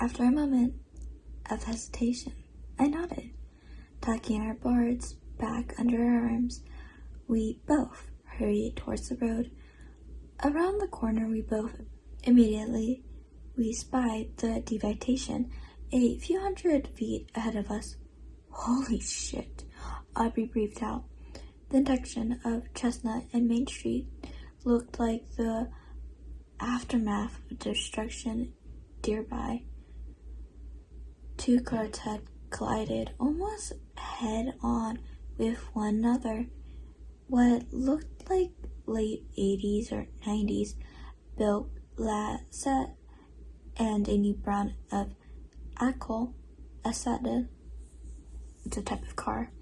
After a moment of hesitation, I nodded. Tucking our boards back under our arms, we both hurried towards the road. Around the corner we spied the deviation a few hundred feet ahead of us. Holy shit, Aubrey breathed out. The intersection of Chestnut and Main Street looked like the aftermath of destruction nearby. Two cars had collided almost head-on with one another. What looked like late 80s or 90s built Lancet and a new brand of Acela, it's a type of car.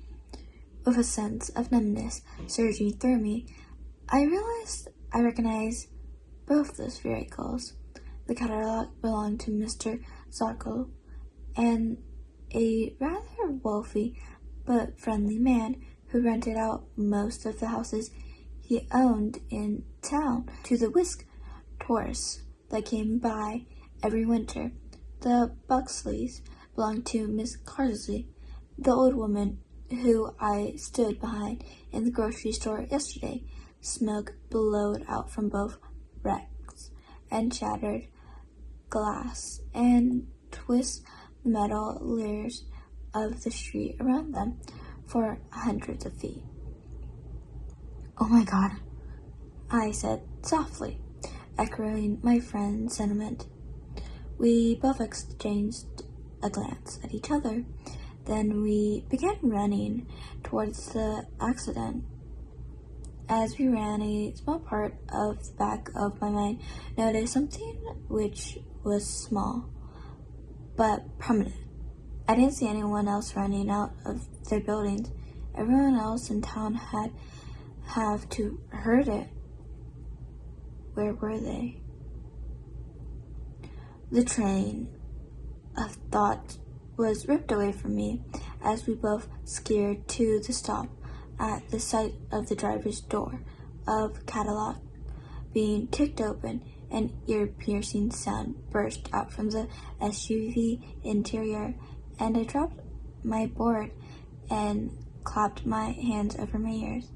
With a sense of numbness surging through me, I realized I recognized both those vehicles. The Cadillac belonged to Mr. Zocco, and a rather wealthy but friendly man who rented out most of the houses he owned in town to the whisk tourists that came by every winter. The Buxleys belonged to Miss Carsley, the old woman who I stood behind in the grocery store yesterday. Smoke billowed out from both wrecks and shattered glass and twist the metal layers of the street around them for hundreds of feet. Oh my God, I said softly, echoing my friend's sentiment. We both exchanged a glance at each other. Then we began running towards the accident. As we ran, a small part of the back of my mind noticed something which was small, but permanent. I didn't see anyone else running out of their buildings. Everyone else in town had to heard it. Where were they? The train of thought was ripped away from me as we both scared to the stop at the sight of the driver's door of Cadillac being kicked open. An ear-piercing sound burst out from the SUV interior, and I dropped my board and clapped my hands over my ears.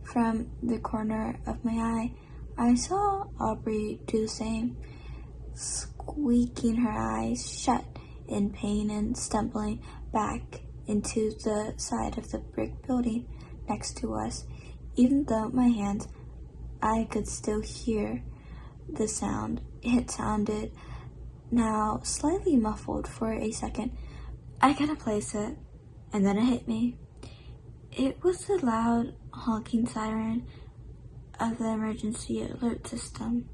From the corner of my eye, I saw Aubrey do the same, squeaking her eyes shut in pain and stumbling back into the side of the brick building next to us. Even though my hands, I could still hear the sound. It sounded now slightly muffled for a second. I couldn't place it, and then it hit me. It was the loud honking siren of the emergency alert system.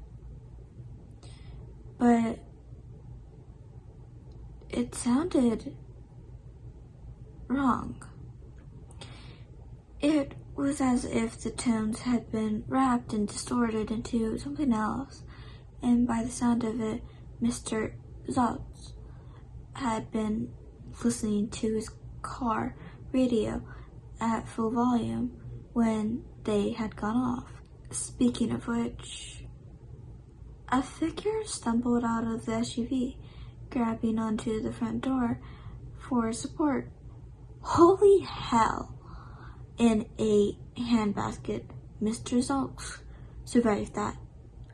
But it sounded wrong. It was as if the tones had been wrapped and distorted into something else, and by the sound of it, Mr. Zotz had been listening to his car radio at full volume when they had gone off. Speaking of which, a figure stumbled out of the SUV, grabbing onto the front door for support. Holy hell! In a handbasket, Mr. Zolks survived that,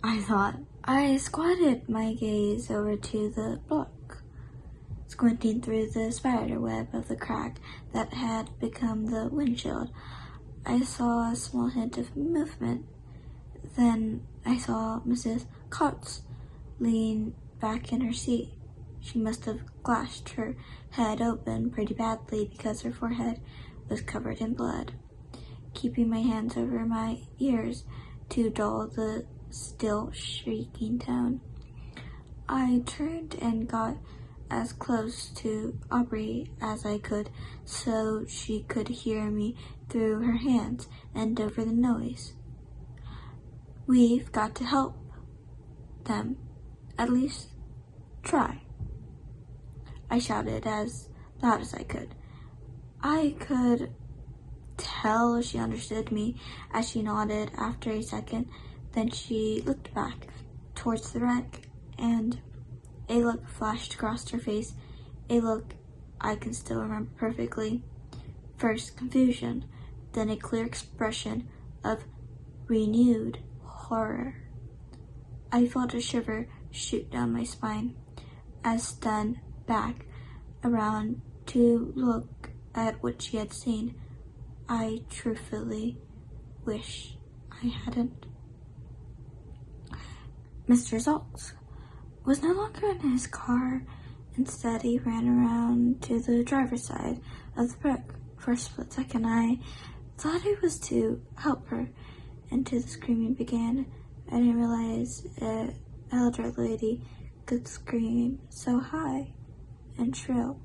I thought. I squatted my gaze over to the book, squinting through the spider web of the crack that had become the windshield. I saw a small hint of movement. Then I saw Mrs. Coates lean back in her seat. She must have gashed her head open pretty badly because her forehead was covered in blood. Keeping my hands over my ears to dull the still shrieking tone, I turned and got as close to Aubrey as I could so she could hear me through her hands and over the noise. We've got to help them. At least try, I shouted as loud as I could. I could tell she understood me as she nodded after a second. Then she looked back towards the wreck, and A look flashed across her face, a look I can still remember perfectly. First confusion, then a clear expression of renewed horror. I felt a shiver shoot down my spine. I stunned back around to look at what she had seen. I truthfully wish I hadn't. Mr. Zoltz was no longer in his car. Instead, he ran around to the driver's side of the truck. For a split second, I thought it was to help her, until the screaming began. I didn't realize an elder lady could scream so high and shrill.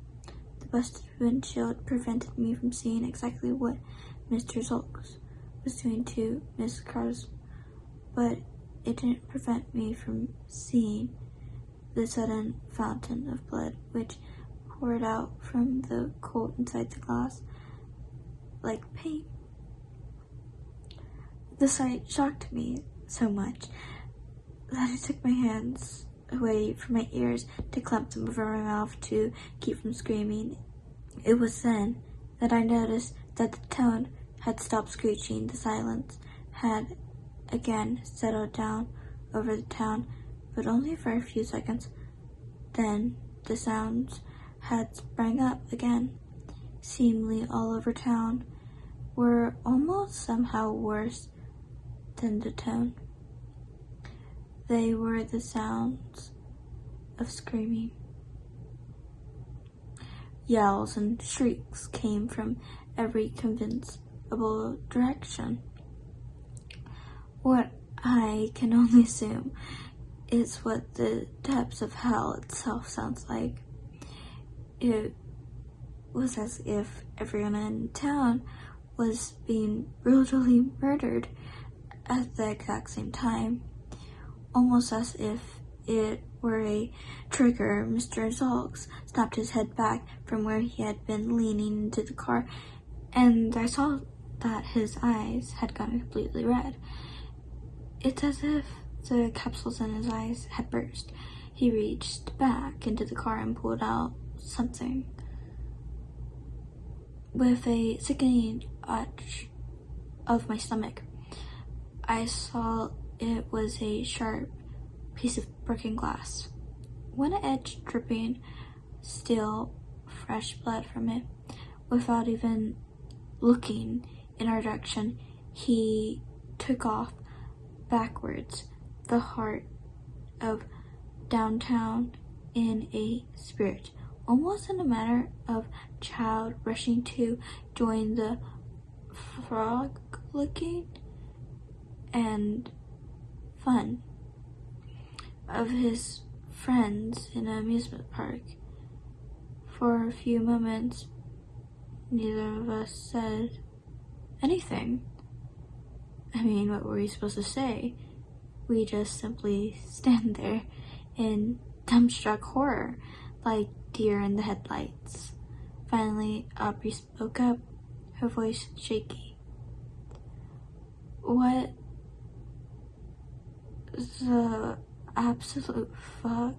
The busted windshield prevented me from seeing exactly what Mr. Zoltz was doing to Miss Krause, but it didn't prevent me from seeing the sudden fountain of blood which poured out from the coat inside the glass like pain. The sight shocked me so much that I took my hands away from my ears to clamp them over my mouth to keep from screaming. It was then that I noticed that the tone had stopped screeching. The silence had again settled down over the town, but only for a few seconds. Then the sounds had sprang up again, seemingly all over town, were almost somehow worse than the tone. They were the sounds of screaming. Yells and shrieks came from every conceivable direction. What I can only assume is what the depths of hell itself sounds like. It was as if everyone in town was being brutally murdered at the exact same time, almost as if it were a trigger. Mr. Zoltz snapped his head back from where he had been leaning into the car, and I saw that his eyes had gone completely red. It's as if the capsules in his eyes had burst. He reached back into the car and pulled out something. With a sickening itch of my stomach, I saw it was a sharp piece of broken glass. One edge dripping still fresh blood from it. Without even looking in our direction, he took off backwards, the heart of downtown in a spirit, almost in a manner of child rushing to join the frolic and fun of his friends in an amusement park. For a few moments, neither of us said anything. I mean, what were we supposed to say? We just simply stand there in dumbstruck horror, like deer in the headlights. Finally, Aubrey spoke up, her voice shaky. What the absolute fuck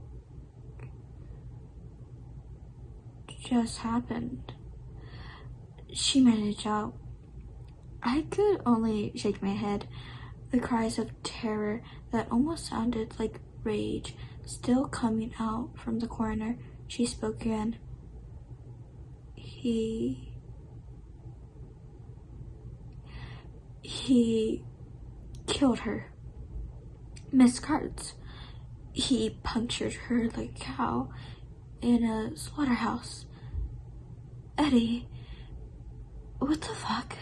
just happened? She managed out. I could only shake my head. The cries of terror that almost sounded like rage still coming out from the corner. She spoke again. He killed her. Miss Krause. He punctured her like a cow in a slaughterhouse. Eddie, what the fuck?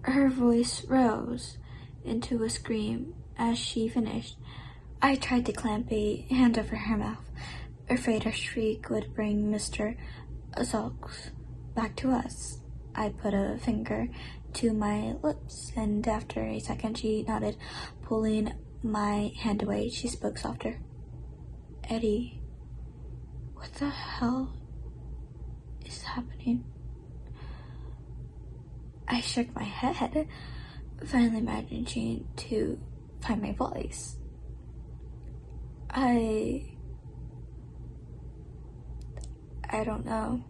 Her voice rose into a scream as she finished. I tried to clamp a hand over her mouth, afraid her shriek would bring Mr. Zoltz back to us. I put a finger to my lips, and after a second she nodded, pulling my hand away. She spoke softer. Eddie, what the hell is happening? I shook my head, finally managing to find my voice. I I don't know.